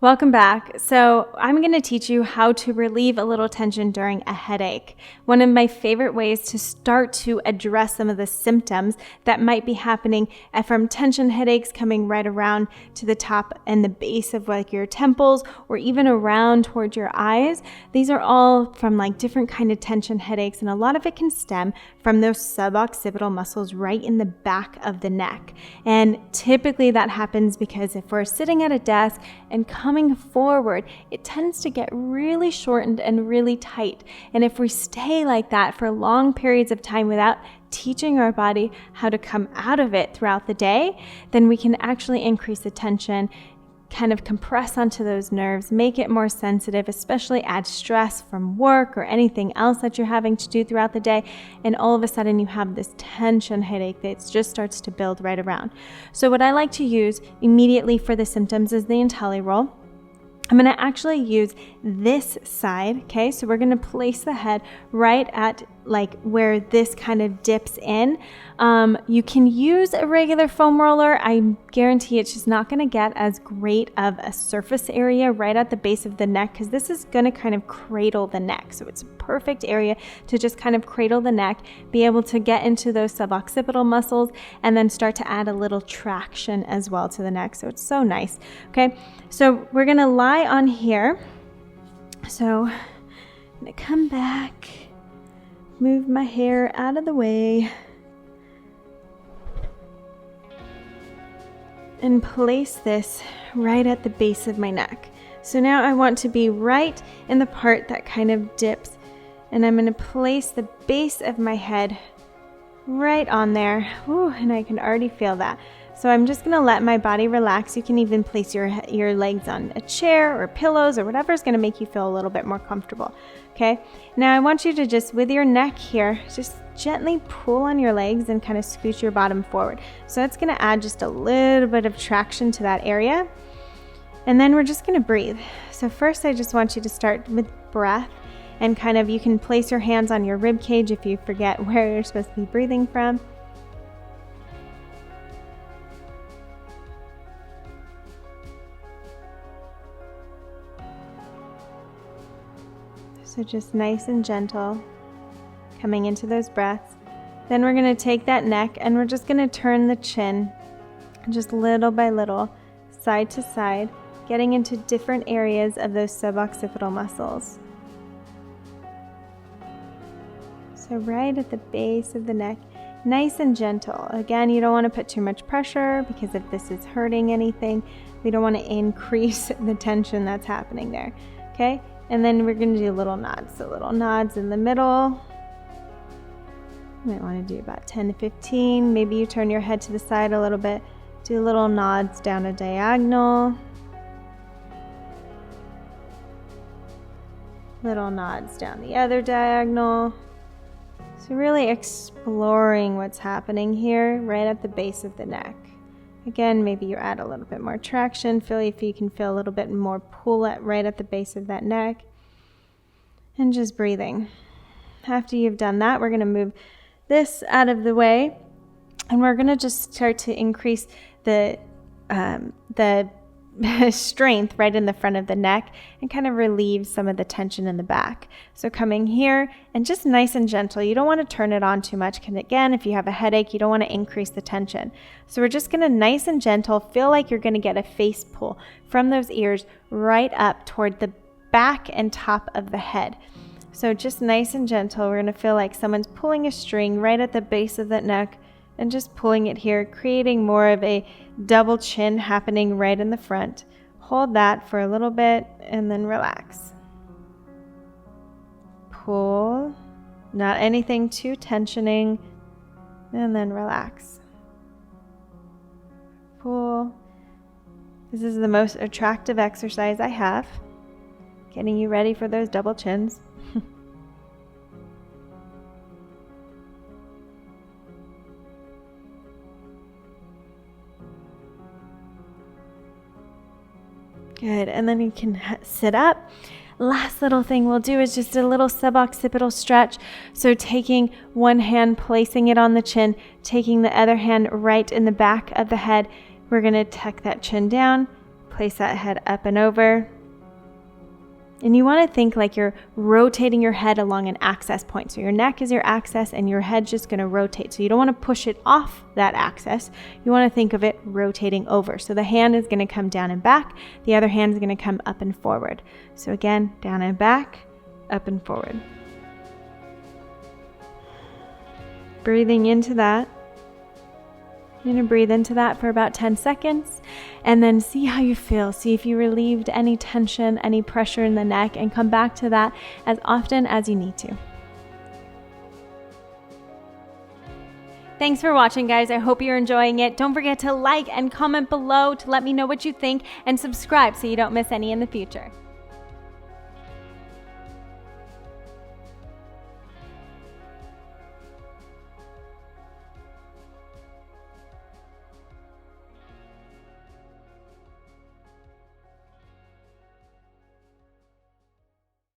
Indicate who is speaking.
Speaker 1: Welcome back. So I'm going to teach you how to relieve a little tension during a headache. One of my favorite ways to start to address some of the symptoms that might be happening from tension headaches coming right around to the top and the base of like your temples or even around towards your eyes. These are all from like different kind of tension headaches, and a lot of it can stem from those suboccipital muscles right in the back of the neck. And typically that happens because if we're sitting at a desk and coming forward, it tends to get really shortened and really tight. And if we stay like that for long periods of time without teaching our body how to come out of it throughout the day, then we can actually increase the tension, kind of compress onto those nerves, make it more sensitive, especially add stress from work or anything else that you're having to do throughout the day. And all of a sudden you have this tension headache that just starts to build right around. So what I like to use immediately for the symptoms is the IntelliRoll. I'm going to actually use this side, okay? So we're going to place the head right at like where this kind of dips in. You can use a regular foam roller. I guarantee it's just not going to get as great of a surface area right at the base of the neck because this is going to kind of cradle the neck. So it's a perfect area to just kind of cradle the neck, be able to get into those suboccipital muscles, and then start to add a little traction as well to the neck. So it's so nice, okay? So we're going to lie on here. So I'm going to come back, move my hair out of the way, and place this right at the base of my neck. So now I want to be right in the part that kind of dips, and I'm going to place the base of my head right on there. Ooh, and I can already feel that. So I'm just going to let my body relax. You can even place your legs on a chair or pillows or whatever is going to make you feel a little bit more comfortable. Okay. Now I want you to just, with your neck here, just gently pull on your legs and kind of scooch your bottom forward. So that's going to add just a little bit of traction to that area. And then we're just going to breathe. So first I just want you to start with breath, and kind of you can place your hands on your rib cage if you forget where you're supposed to be breathing from. So just nice and gentle, coming into those breaths. Then we're going to take that neck and we're just going to turn the chin, just little by little, side to side, getting into different areas of those suboccipital muscles. So right at the base of the neck, nice and gentle. Again, you don't want to put too much pressure because if this is hurting anything, we don't want to increase the tension that's happening there. Okay? And then we're going to do little nods. So little nods in the middle. You might want to do about 10 to 15. Maybe you turn your head to the side a little bit. Do little nods down a diagonal. Little nods down the other diagonal. So really exploring what's happening here right at the base of the neck. Again, maybe you add a little bit more traction. Feel if you can feel a little bit more pull right at the base of that neck. And just breathing. After you've done that, we're going to move this out of the way. And we're going to just start to increase the strength right in the front of the neck and kind of relieve some of the tension in the back. So coming here and just nice and gentle. You don't want to turn it on too much because again, if you have a headache, you don't want to increase the tension. So we're just going to nice and gentle feel like you're going to get a face pull from those ears right up toward the back and top of the head. So just nice and gentle. We're going to feel like someone's pulling a string right at the base of that neck and just pulling it here, creating more of a double chin happening right in the front. Hold that for a little bit and then relax. Pull, not anything too tensioning, and then relax. Pull. This is the most attractive exercise I have, getting you ready for those double chins. Good, and then you can sit up. Last little thing we'll do is just a little suboccipital stretch. So taking one hand, placing it on the chin, taking the other hand right in the back of the head. We're going to tuck that chin down, place that head up and over. And you want to think like you're rotating your head along an axis point. So your neck is your axis and your head's just going to rotate. So you don't want to push it off that axis. You want to think of it rotating over. So the hand is going to come down and back. The other hand is going to come up and forward. So again, down and back, up and forward. Breathing into that. You're going to breathe into that for about 10 seconds and then see how you feel. See if you relieved any tension, any pressure in the neck, and come back to that as often as you need to. Thanks for watching, guys. I hope you're enjoying it. Don't forget to like and comment below to let me know what you think, and subscribe so you don't miss any in the future.